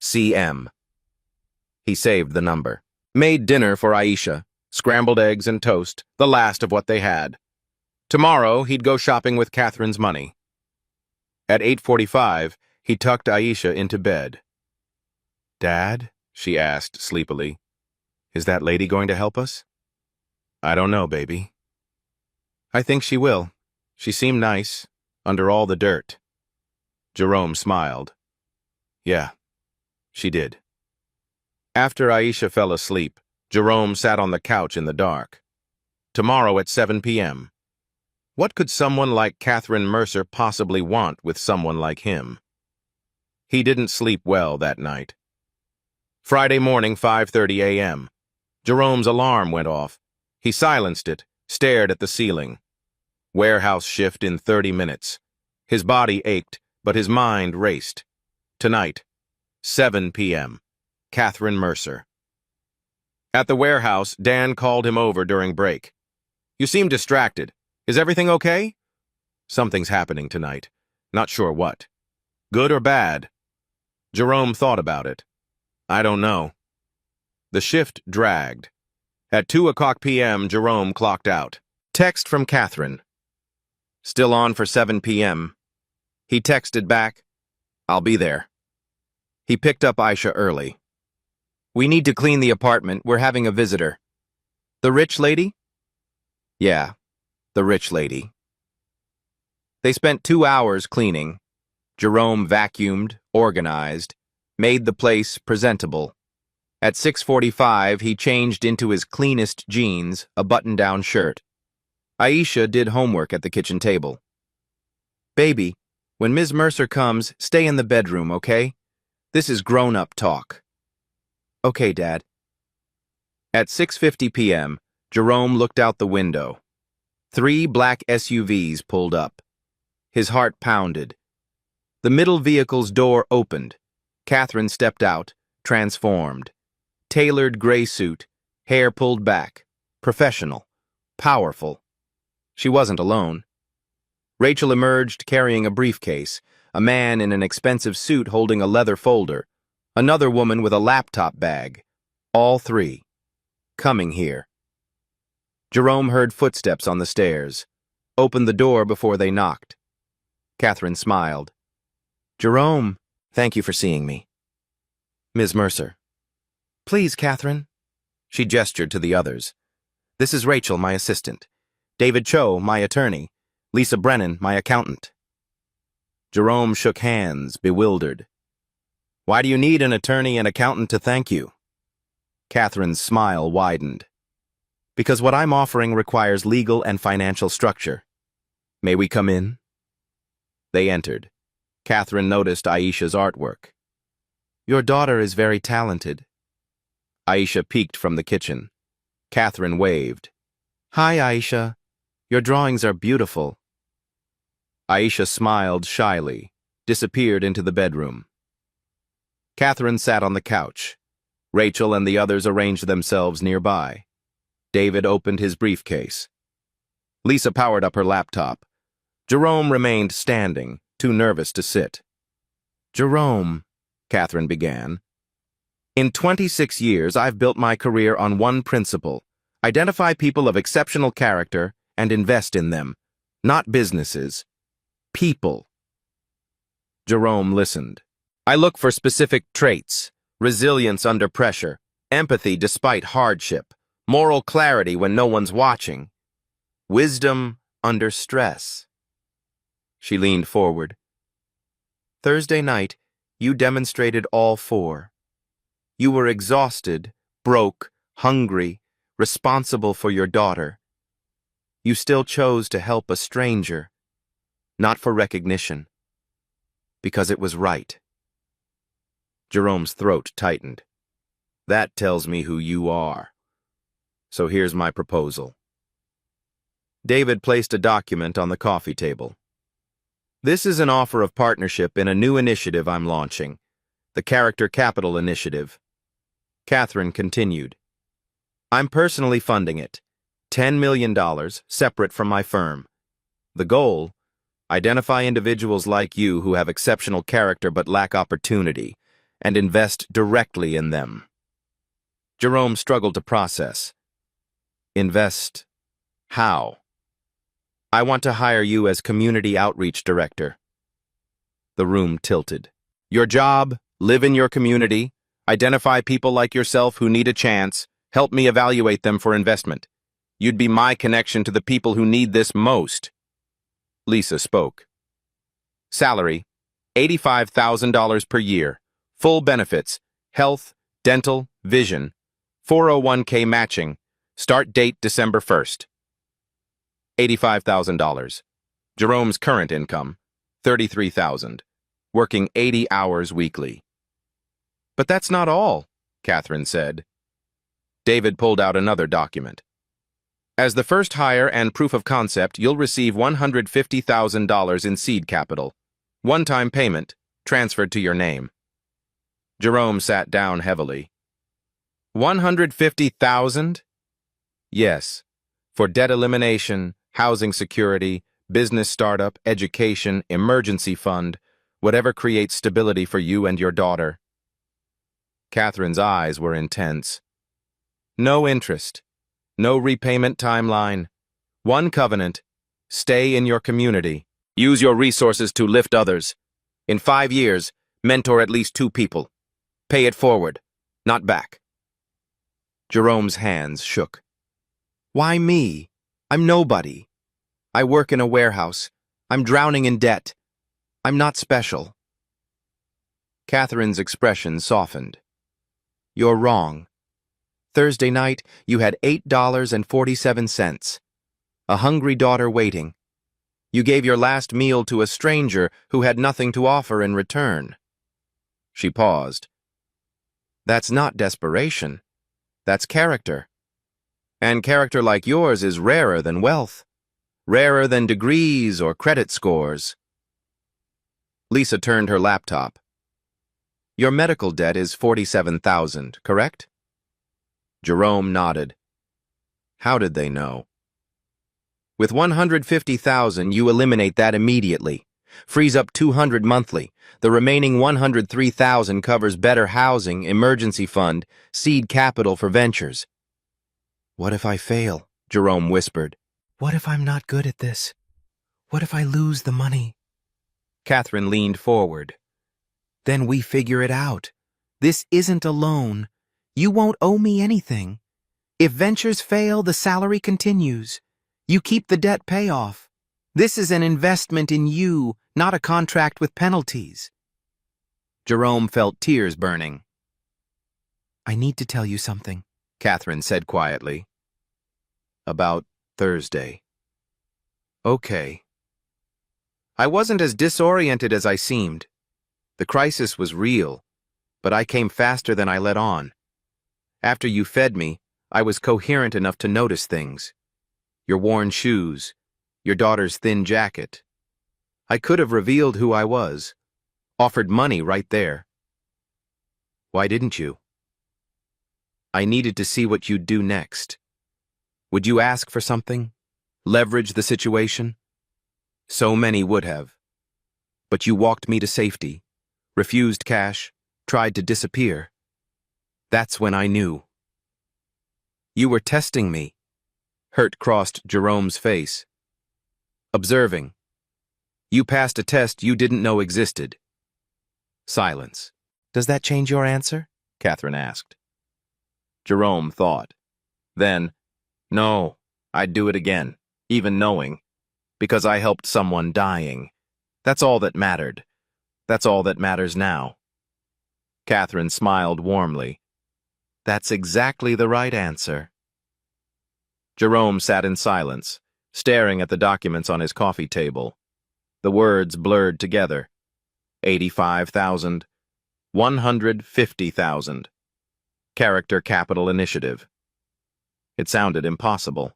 CM. He saved the number. Made dinner for Aisha. Scrambled eggs and toast, the last of what they had. Tomorrow, he'd go shopping with Catherine's money. At 8:45, he tucked Aisha into bed. Dad? She asked sleepily. Is that lady going to help us? I don't know, baby. I think she will. She seemed nice, under all the dirt. Jerome smiled. Yeah, she did. After Aisha fell asleep, Jerome sat on the couch in the dark. Tomorrow at 7 p.m. What could someone like Catherine Mercer possibly want with someone like him? He didn't sleep well that night. Friday morning, 5:30 a.m. Jerome's alarm went off. He silenced it, stared at the ceiling. Warehouse shift in 30 minutes. His body ached, but his mind raced. Tonight, 7 p.m. Catherine Mercer. At the warehouse, Dan called him over during break. You seem distracted. Is everything okay? Something's happening tonight. Not sure what. Good or bad? Jerome thought about it. I don't know. The shift dragged. At 2:00 p.m., Jerome clocked out. Text from Catherine. Still on for 7 p.m. He texted back, I'll be there. He picked up Aisha early. We need to clean the apartment. We're having a visitor. The rich lady? Yeah, the rich lady. They spent 2 hours cleaning. Jerome vacuumed, organized, made the place presentable. At 6:45, he changed into his cleanest jeans, a button-down shirt. Aisha did homework at the kitchen table. "Baby, when Ms. Mercer comes, stay in the bedroom, okay? This is grown-up talk." "Okay, Dad." At 6:50 p.m., Jerome looked out the window. 3 black SUVs pulled up. His heart pounded. The middle vehicle's door opened. Catherine stepped out, transformed. Tailored gray suit, hair pulled back. Professional. Powerful. She wasn't alone. Rachel emerged carrying a briefcase, a man in an expensive suit holding a leather folder, another woman with a laptop bag. All 3. Coming here. Jerome heard footsteps on the stairs, opened the door before they knocked. Catherine smiled. "Jerome, thank you for seeing me." "Ms. Mercer." "Please, Catherine." She gestured to the others. "This is Rachel, my assistant. David Cho, my attorney. Lisa Brennan, my accountant." Jerome shook hands, bewildered. "Why do you need an attorney and accountant to thank you?" Catherine's smile widened. "Because what I'm offering requires legal and financial structure. May we come in?" They entered. Catherine noticed Aisha's artwork. "Your daughter is very talented." Aisha peeked from the kitchen. Catherine waved. "Hi, Aisha. Your drawings are beautiful." Aisha smiled shyly, disappeared into the bedroom. Catherine sat on the couch. Rachel and the others arranged themselves nearby. David opened his briefcase. Lisa powered up her laptop. Jerome remained standing, too nervous to sit. "Jerome," Catherine began, "in 26 years I've built my career on one principle: identify people of exceptional character and invest in them. Not businesses. People." Jerome listened. "I look for specific traits: resilience under pressure, empathy despite hardship, moral clarity when no one's watching, wisdom under stress." She leaned forward. "Thursday night, you demonstrated all 4. You were exhausted, broke, hungry, responsible for your daughter. You still chose to help a stranger, not for recognition, because it was right." Jerome's throat tightened. "That tells me who you are. So here's my proposal." David placed a document on the coffee table. "This is an offer of partnership in a new initiative I'm launching, the Character Capital Initiative." Catherine continued. "I'm personally funding it, $10 million, separate from my firm. The goal: identify individuals like you who have exceptional character but lack opportunity, and invest directly in them." Jerome struggled to process. "Invest how?" "I want to hire you as Community Outreach Director." The room tilted. "Your job: live in your community, identify people like yourself who need a chance, help me evaluate them for investment. You'd be my connection to the people who need this most." Lisa spoke. "Salary: $85,000 per year. Full benefits: health, dental, vision. 401k matching. Start date December 1st. $85,000. Jerome's current income: $33,000. Working 80 hours weekly." "But that's not all," Catherine said. David pulled out another document. "As the first hire and proof of concept, you'll receive $150,000 in seed capital. One-time payment, transferred to your name." Jerome sat down heavily. $150,000? "Yes, for debt elimination, housing security, business startup, education, emergency fund, whatever creates stability for you and your daughter." Catherine's eyes were intense. "No interest, no repayment timeline. One covenant: stay in your community. Use your resources to lift others. In 5 years, mentor at least 2 people. Pay it forward, not back." Jerome's hands shook. "Why me? I'm nobody. I work in a warehouse. I'm drowning in debt. I'm not special." Catherine's expression softened. You're wrong. Thursday night, you had $8.47. A hungry daughter waiting. You gave your last meal to a stranger who had nothing to offer in return. She paused. That's not desperation. That's character. And character like yours is rarer than wealth, rarer than degrees or credit scores. Lisa turned her laptop. Your medical debt is $47,000, correct? Jerome nodded. How did they know? With $150,000, you eliminate that immediately. Frees up $200 monthly. The remaining $103,000 covers better housing, emergency fund, seed capital for ventures. What if I fail? Jerome whispered. What if I'm not good at this? What if I lose the money? Catherine leaned forward. Then we figure it out. This isn't a loan. You won't owe me anything. If ventures fail, the salary continues. You keep the debt payoff. This is an investment in you, not a contract with penalties. Jerome felt tears burning. I need to tell you something, Catherine said quietly. About Thursday. Okay. I wasn't as disoriented as I seemed. The crisis was real, but I came faster than I let on. After you fed me, I was coherent enough to notice things. Your worn shoes, your daughter's thin jacket. I could have revealed who I was, offered money right there. Why didn't you? I needed to see what you'd do next. Would you ask for something? Leverage the situation? So many would have. But you walked me to safety, refused cash, tried to disappear. That's when I knew. You were testing me. Hurt crossed Jerome's face. Observing. You passed a test you didn't know existed. Silence. Does that change your answer? Catherine asked. Jerome thought. Then, no, I'd do it again, even knowing, because I helped someone dying. That's all that mattered. That's all that matters now. Catherine smiled warmly. That's exactly the right answer. Jerome sat in silence, staring at the documents on his coffee table. The words blurred together. 85,000, 150,000. Character Capital Initiative. It sounded impossible.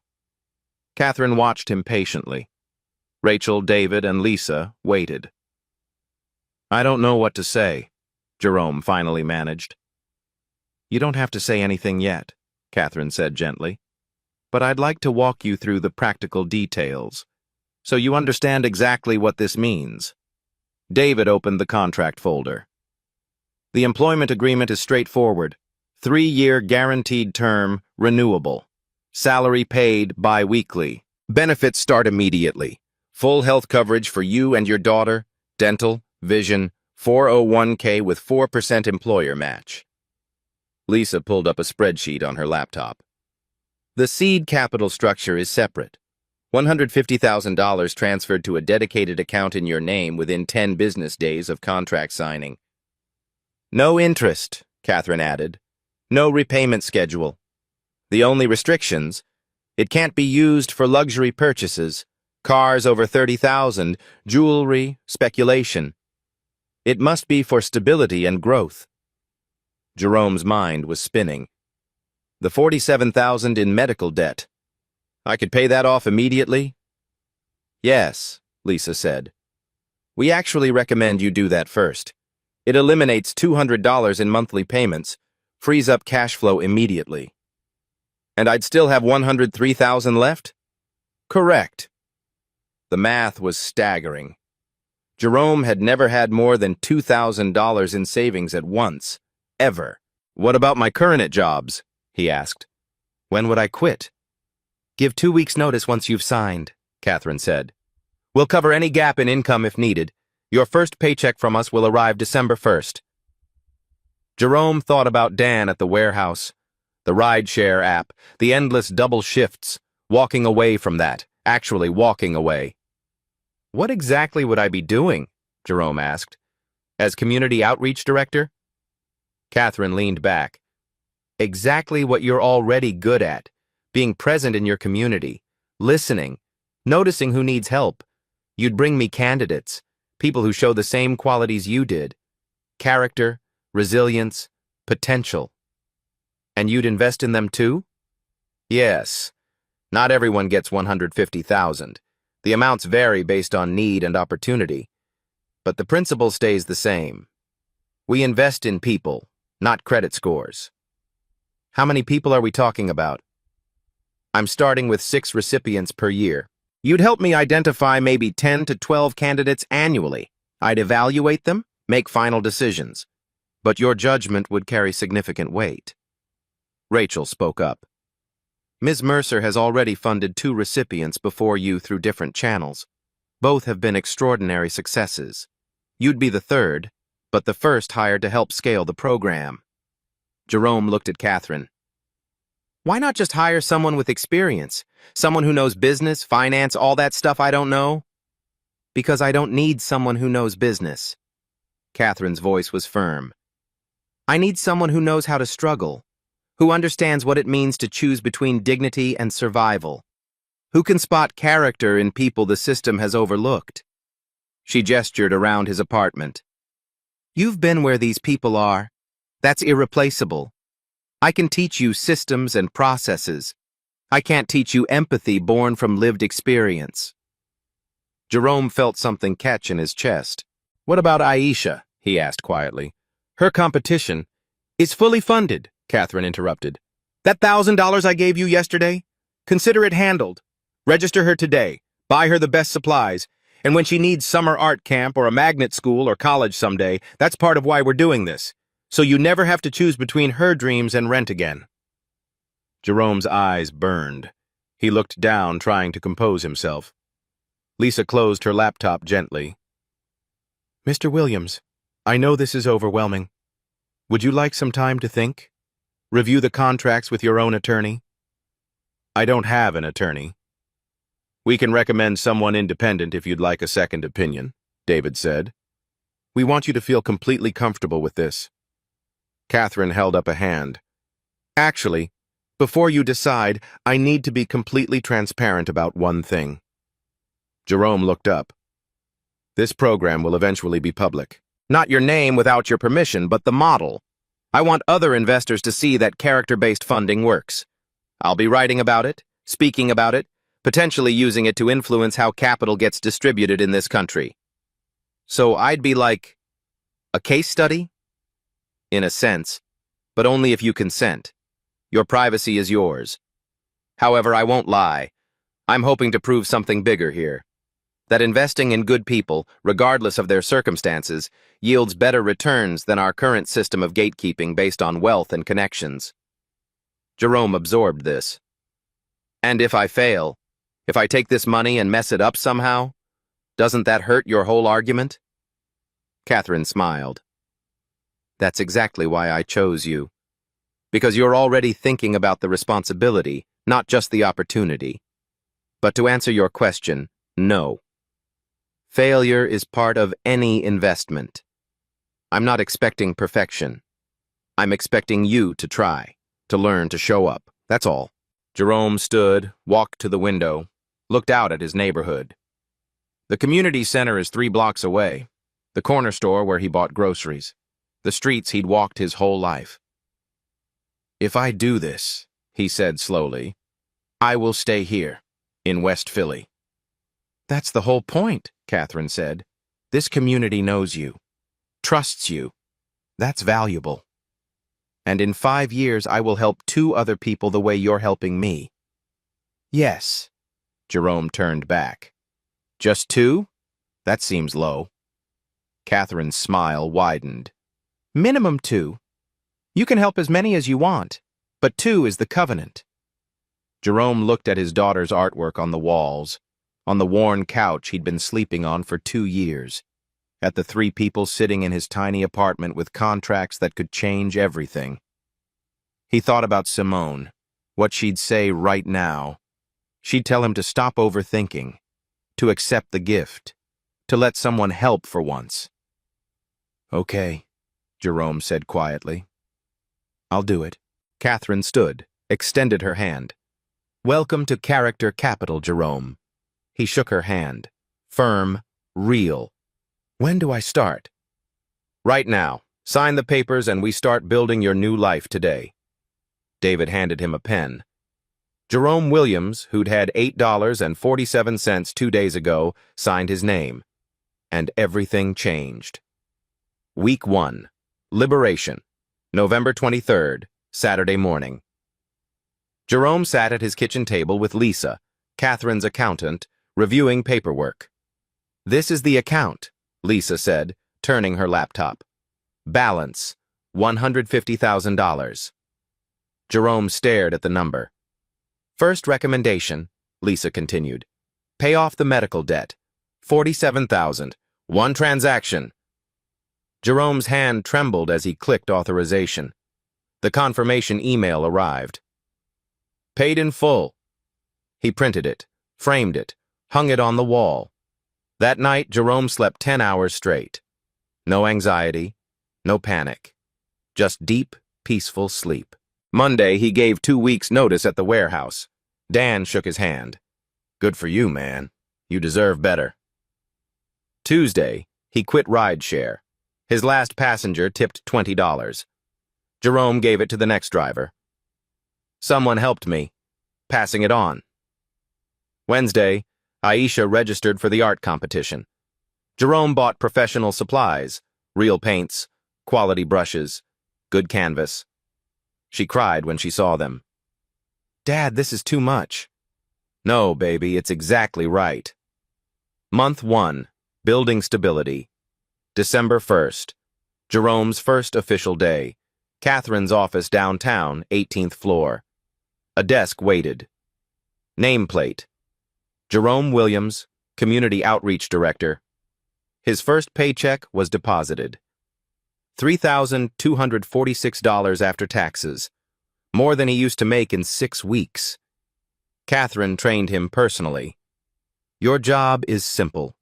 Catherine watched him patiently. Rachel, David, and Lisa waited. I don't know what to say, Jerome finally managed. You don't have to say anything yet, Catherine said gently. But I'd like to walk you through the practical details, so you understand exactly what this means. David opened the contract folder. The employment agreement is straightforward. 3-year guaranteed term, renewable. Salary paid bi-weekly. Benefits start immediately. Full health coverage for you and your daughter, dental, vision, 401k with 4% employer match. Lisa pulled up a spreadsheet on her laptop. The seed capital structure is separate. $150,000 transferred to a dedicated account in your name within 10 business days of contract signing. No interest, Catherine added. No repayment schedule. The only restrictions, it can't be used for luxury purchases, cars over $30,000, jewelry, speculation. It must be for stability and growth. Jerome's mind was spinning. The $47,000 in medical debt. I could pay that off immediately? Yes, Lisa said. We actually recommend you do that first. It eliminates $200 in monthly payments, frees up cash flow immediately. And I'd still have $103,000 left? Correct. The math was staggering. Jerome had never had more than $2,000 in savings at once, ever. What about my current jobs? He asked. When would I quit? Give 2 weeks' notice once you've signed, Catherine said. We'll cover any gap in income if needed. Your first paycheck from us will arrive December 1st. Jerome thought about Dan at the warehouse, the rideshare app, the endless double shifts, walking away from that, actually walking away. What exactly would I be doing? Jerome asked. As community outreach director? Catherine leaned back. Exactly what you're already good at. Being present in your community, listening, noticing who needs help. You'd bring me candidates, people who show the same qualities you did. Character, resilience, potential. And you'd invest in them too? Yes. Not everyone gets 150,000. The amounts vary based on need and opportunity. But the principle stays the same. We invest in people, not credit scores. How many people are we talking about? I'm starting with 6 recipients per year. You'd help me identify maybe 10 to 12 candidates annually. I'd evaluate them, make final decisions. But your judgment would carry significant weight. Rachel spoke up. Ms. Mercer has already funded 2 recipients before you through different channels. Both have been extraordinary successes. You'd be the third, but the first hired to help scale the program. Jerome looked at Catherine. Why not just hire someone with experience? Someone who knows business, finance, all that stuff I don't know? Because I don't need someone who knows business. Catherine's voice was firm. I need someone who knows how to struggle, who understands what it means to choose between dignity and survival, who can spot character in people the system has overlooked. She gestured around his apartment. You've been where these people are. That's irreplaceable. I can teach you systems and processes. I can't teach you empathy born from lived experience. Jerome felt something catch in his chest. What about Aisha? He asked quietly. Her competition is fully funded, Catherine interrupted. That $1,000 I gave you yesterday? Consider it handled. Register her today. Buy her the best supplies. And when she needs summer art camp or a magnet school or college someday, that's part of why we're doing this. So you never have to choose between her dreams and rent again. Jerome's eyes burned. He looked down, trying to compose himself. Lisa closed her laptop gently. Mr. Williams, I know this is overwhelming. Would you like some time to think? Review the contracts with your own attorney? I don't have an attorney. We can recommend someone independent if you'd like a second opinion, David said. We want you to feel completely comfortable with this. Catherine held up a hand. Actually, before you decide, I need to be completely transparent about one thing. Jerome looked up. This program will eventually be public. Not your name without your permission, but the model. I want other investors to see that character-based funding works. I'll be writing about it, speaking about it, potentially using it to influence how capital gets distributed in this country. So I'd be like a case study? In a sense, but only if you consent. Your privacy is yours. However, I won't lie. I'm hoping to prove something bigger here. That investing in good people, regardless of their circumstances, yields better returns than our current system of gatekeeping based on wealth and connections. Jerome absorbed this. And if I fail, if I take this money and mess it up somehow, doesn't that hurt your whole argument? Catherine smiled. That's exactly why I chose you. Because you're already thinking about the responsibility, not just the opportunity. But to answer your question, no. Failure is part of any investment. I'm not expecting perfection. I'm expecting you to try, to learn to show up. That's all. Jerome stood, walked to the window, looked out at his neighborhood. The community center is 3 blocks away, the corner store where he bought groceries, the streets he'd walked his whole life. If I do this, he said slowly, I will stay here, in West Philly. That's the whole point, Catherine said. This community knows you, trusts you. That's valuable. And in 5 years, I will help 2 other people the way you're helping me. Yes. Jerome turned back. Just 2? That seems low. Catherine's smile widened. Minimum 2. You can help as many as you want, but 2 is the covenant. Jerome looked at his daughter's artwork on the walls, on the worn couch he'd been sleeping on for 2 years, at the 3 people sitting in his tiny apartment with contracts that could change everything. He thought about Simone, what she'd say right now. She'd tell him to stop overthinking, to accept the gift, to let someone help for once. Okay, Jerome said quietly. I'll do it. Catherine stood, extended her hand. "Welcome to Character Capital, Jerome." He shook her hand. Firm, real. "When do I start?" "Right now. Sign the papers and we start building your new life today." David handed him a pen. Jerome Williams, who'd had $8.47 2 days ago, signed his name. And everything changed. Week 1. Liberation. November 23rd, Saturday morning. Jerome sat at his kitchen table with Lisa, Catherine's accountant, reviewing paperwork. "This is the account," Lisa said, turning her laptop. "Balance, $150,000. Jerome stared at the number. "First recommendation," Lisa continued. "Pay off the medical debt. $47,000. One transaction." Jerome's hand trembled as he clicked authorization. The confirmation email arrived. "Paid in full." He printed it, framed it, hung it on the wall. That night, Jerome slept 10 hours straight. No anxiety, no panic. Just deep, peaceful sleep. Monday, he gave 2 weeks' notice at the warehouse. Dan shook his hand. "Good for you, man. You deserve better." Tuesday, he quit rideshare. His last passenger tipped $20. Jerome gave it to the next driver. "Someone helped me. Passing it on." Wednesday, Aisha registered for the art competition. Jerome bought professional supplies, real paints, quality brushes, good canvas. She cried when she saw them. "Dad, this is too much." "No, baby, it's exactly right." Month 1. Building stability. December 1st. Jerome's first official day. Catherine's office downtown, 18th floor. A desk waited. Nameplate. Jerome Williams, Community Outreach Director. His first paycheck was deposited. $3,246 after taxes. More than he used to make in 6 weeks. Catherine trained him personally. "Your job is simple.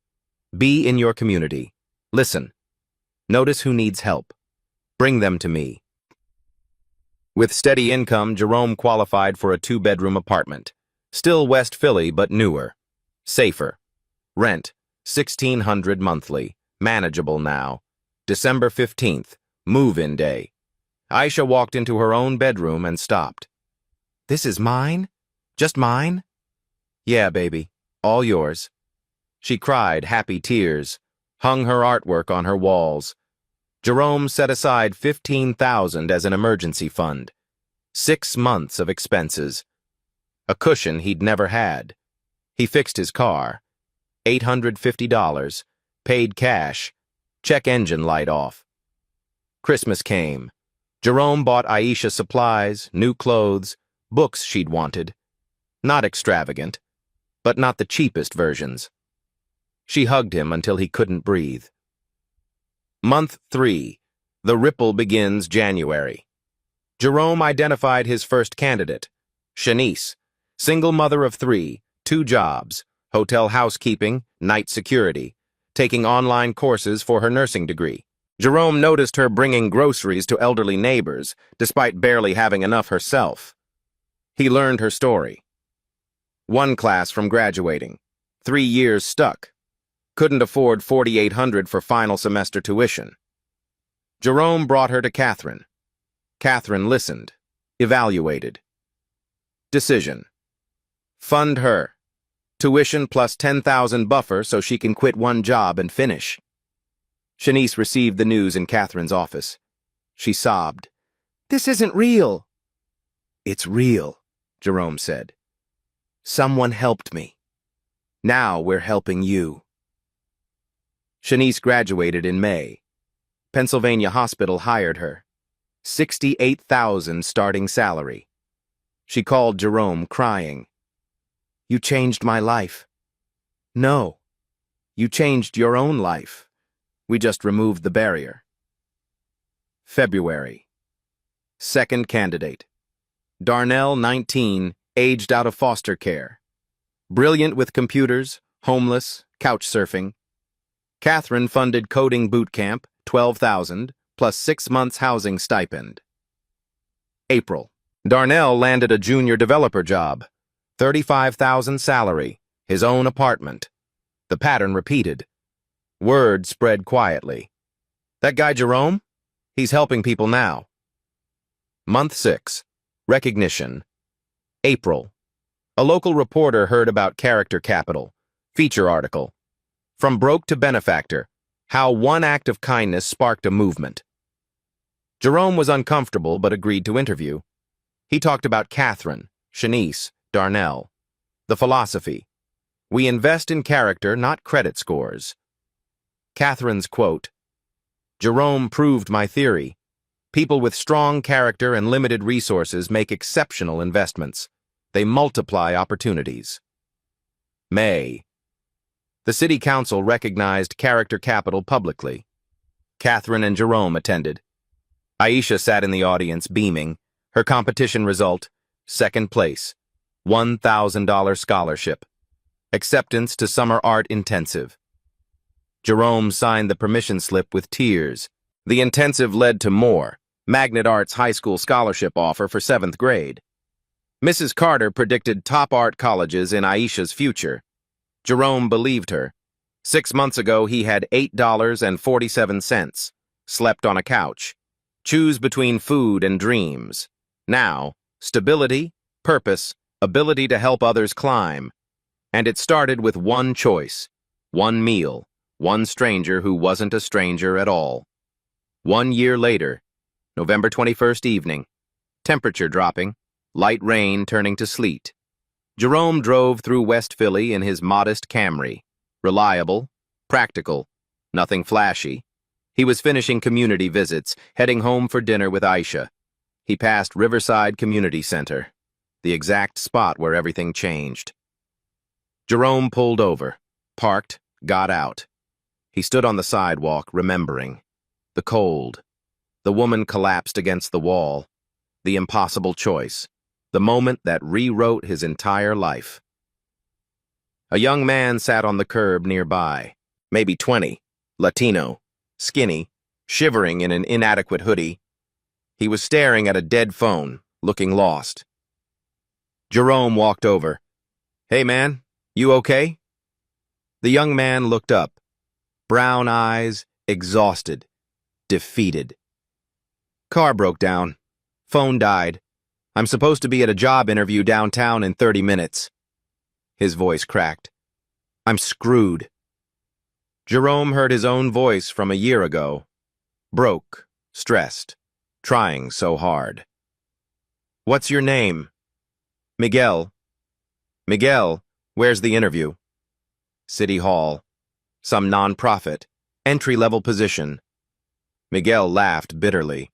Be in your community. Listen. Notice who needs help. Bring them to me." With steady income, Jerome qualified for a 2-bedroom apartment. Still West Philly, but newer. Safer. Rent, $1,600 monthly. Manageable now. December 15th, move-in day. Aisha walked into her own bedroom and stopped. "This is mine? Just mine?" "Yeah, baby. All yours." She cried happy tears, hung her artwork on her walls. Jerome set aside $15,000 as an emergency fund. 6 months of expenses. A cushion he'd never had. He fixed his car. $850, paid cash, check engine light off. Christmas came. Jerome bought Aisha supplies, new clothes, books she'd wanted. Not extravagant, but not the cheapest versions. She hugged him until he couldn't breathe. Month 3. The ripple begins January. Jerome identified his first candidate. Shanice, single mother of 3, 2 jobs, hotel housekeeping, night security, taking online courses for her nursing degree. Jerome noticed her bringing groceries to elderly neighbors, despite barely having enough herself. He learned her story. 1 class from graduating. 3 years stuck. Couldn't afford $4,800 for final semester tuition. Jerome brought her to Catherine. Catherine listened, evaluated. Decision. Fund her. Tuition plus $10,000 buffer so she can quit 1 job and finish. Shanice received the news in Catherine's office. She sobbed. "This isn't real." "It's real," Jerome said. "Someone helped me. Now we're helping you." Shanice graduated in May. Pennsylvania Hospital hired her. $68,000 starting salary. She called Jerome, crying. "You changed my life." "No, you changed your own life. We just removed the barrier." February. Second candidate. Darnell, 19, aged out of foster care. Brilliant with computers, homeless, couch surfing. Catherine funded coding boot camp, $12,000, plus 6 months housing stipend. April. Darnell landed a junior developer job. 35,000 salary, his own apartment. The pattern repeated. Word spread quietly. That guy Jerome? He's helping people now. Month 6. Recognition. April. A local reporter heard about character capital. Feature article. From broke to benefactor. How one act of kindness sparked a movement. Jerome was uncomfortable but agreed to interview. He talked about Catherine, Shanice, Darnell. The philosophy. We invest in character, not credit scores. Catherine's quote. Jerome proved my theory. People with strong character and limited resources make exceptional investments. They multiply opportunities. May. The city council recognized character capital publicly. Catherine and Jerome attended. Aisha sat in the audience, beaming. Her competition result, second place, $1,000 scholarship. Acceptance to summer art intensive. Jerome signed the permission slip with tears. The intensive led to more, Magnet Arts high school scholarship offer for 7th grade. Mrs. Carter predicted top art colleges in Aisha's future. Jerome believed her. 6 months ago, he had $8.47, slept on a couch. Choose between food and dreams. Now, stability, purpose, ability to help others climb. And it started with one choice, one meal, one stranger who wasn't a stranger at all. 1 year later, November 21st evening, temperature dropping, light rain turning to sleet. Jerome drove through West Philly in his modest Camry. Reliable, practical, nothing flashy. He was finishing community visits, heading home for dinner with Aisha. He passed Riverside Community Center, the exact spot where everything changed. Jerome pulled over, parked, got out. He stood on the sidewalk, remembering. The cold. The woman collapsed against the wall. The impossible choice. The moment that rewrote his entire life. A young man sat on the curb nearby, maybe 20, Latino, skinny, shivering in an inadequate hoodie. He was staring at a dead phone, looking lost. Jerome walked over. Hey man, you okay? The young man looked up. Brown eyes, exhausted, defeated. Car broke down. Phone died. I'm supposed to be at a job interview downtown in 30 minutes. His voice cracked. I'm screwed. Jerome heard his own voice from a year ago. Broke, stressed, trying so hard. What's your name? Miguel. Miguel, where's the interview? City Hall. Some nonprofit. Entry-level position. Miguel laughed bitterly.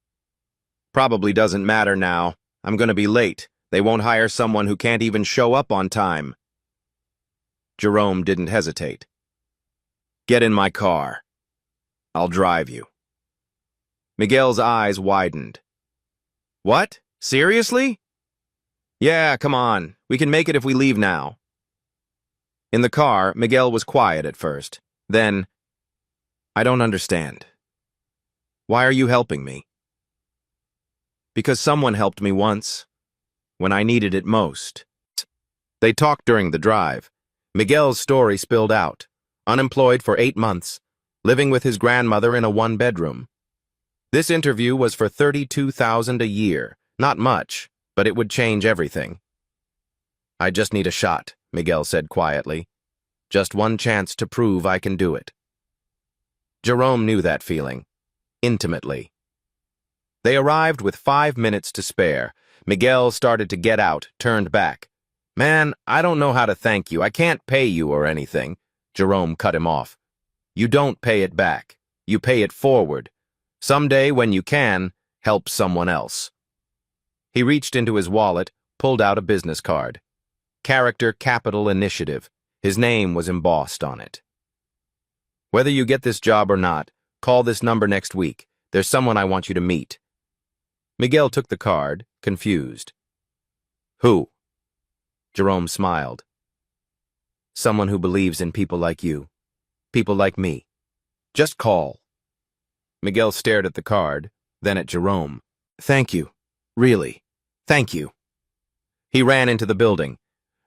Probably doesn't matter now. I'm going to be late. They won't hire someone who can't even show up on time. Jerome didn't hesitate. Get in my car. I'll drive you. Miguel's eyes widened. What? Seriously? Yeah, come on. We can make it if we leave now. In the car, Miguel was quiet at first. Then, I don't understand. Why are you helping me? Because someone helped me once, when I needed it most. They talked during the drive. Miguel's story spilled out. Unemployed for 8 months, living with his grandmother in a one-bedroom. This interview was for $32,000 a year. Not much, but it would change everything. I just need a shot, Miguel said quietly. Just one chance to prove I can do it. Jerome knew that feeling, intimately. They arrived with 5 minutes to spare. Miguel started to get out, turned back. Man, I don't know how to thank you. I can't pay you or anything. Jerome cut him off. You don't pay it back. You pay it forward. Someday, when you can, help someone else. He reached into his wallet, pulled out a business card. Character Capital Initiative. His name was embossed on it. Whether you get this job or not, call this number next week. There's someone I want you to meet. Miguel took the card, confused. Who? Jerome smiled. Someone who believes in people like you. People like me. Just call. Miguel stared at the card, then at Jerome. Thank you. Really. Thank you. He ran into the building.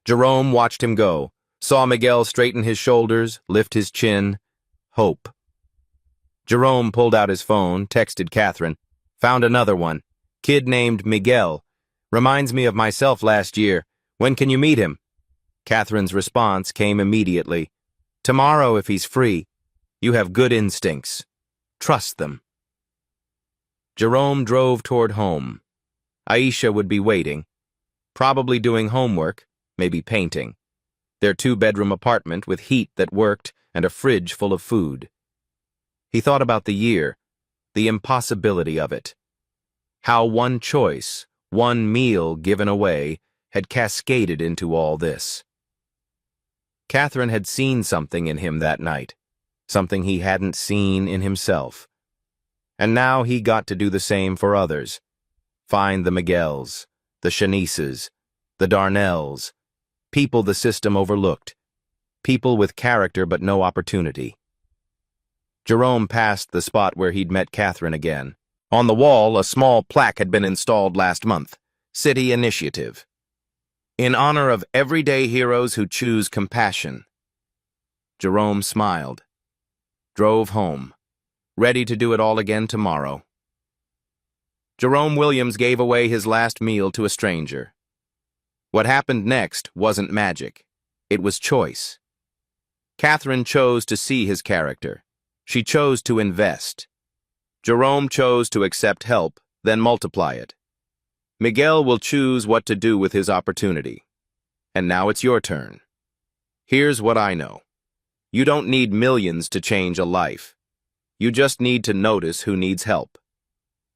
Jerome watched him go, saw Miguel straighten his shoulders, lift his chin. Hope. Jerome pulled out his phone, texted Catherine. Found another one. Kid named Miguel. Reminds me of myself last year. When can you meet him? Catherine's response came immediately. Tomorrow if he's free. You have good instincts. Trust them. Jerome drove toward home. Aisha would be waiting, probably doing homework, maybe painting. Their two-bedroom apartment with heat that worked and a fridge full of food. He thought about the year, the impossibility of it. How one choice, one meal given away, had cascaded into all this. Catherine had seen something in him that night, something he hadn't seen in himself. And now he got to do the same for others. Find the Miguels, the Shanices, the Darnells, people the system overlooked, people with character but no opportunity. Jerome passed the spot where he'd met Catherine again. On the wall, a small plaque had been installed last month. City Initiative. In honor of everyday heroes who choose compassion. Jerome smiled. Drove home. Ready to do it all again tomorrow. Jerome Williams gave away his last meal to a stranger. What happened next wasn't magic. It was choice. Catherine chose to see his character. She chose to invest. Jerome chose to accept help, then multiply it. Miguel will choose what to do with his opportunity. And now it's your turn. Here's what I know. You don't need millions to change a life. You just need to notice who needs help.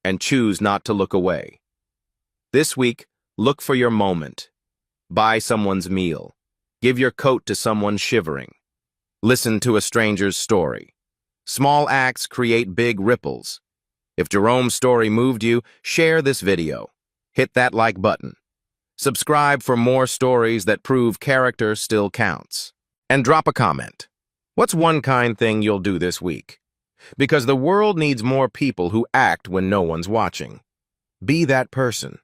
And choose not to look away. This week, look for your moment. Buy someone's meal. Give your coat to someone shivering. Listen to a stranger's story. Small acts create big ripples. If Jerome's story moved you, share this video. Hit that like button. Subscribe for more stories that prove character still counts. And drop a comment. What's one kind thing you'll do this week? Because the world needs more people who act when no one's watching. Be that person.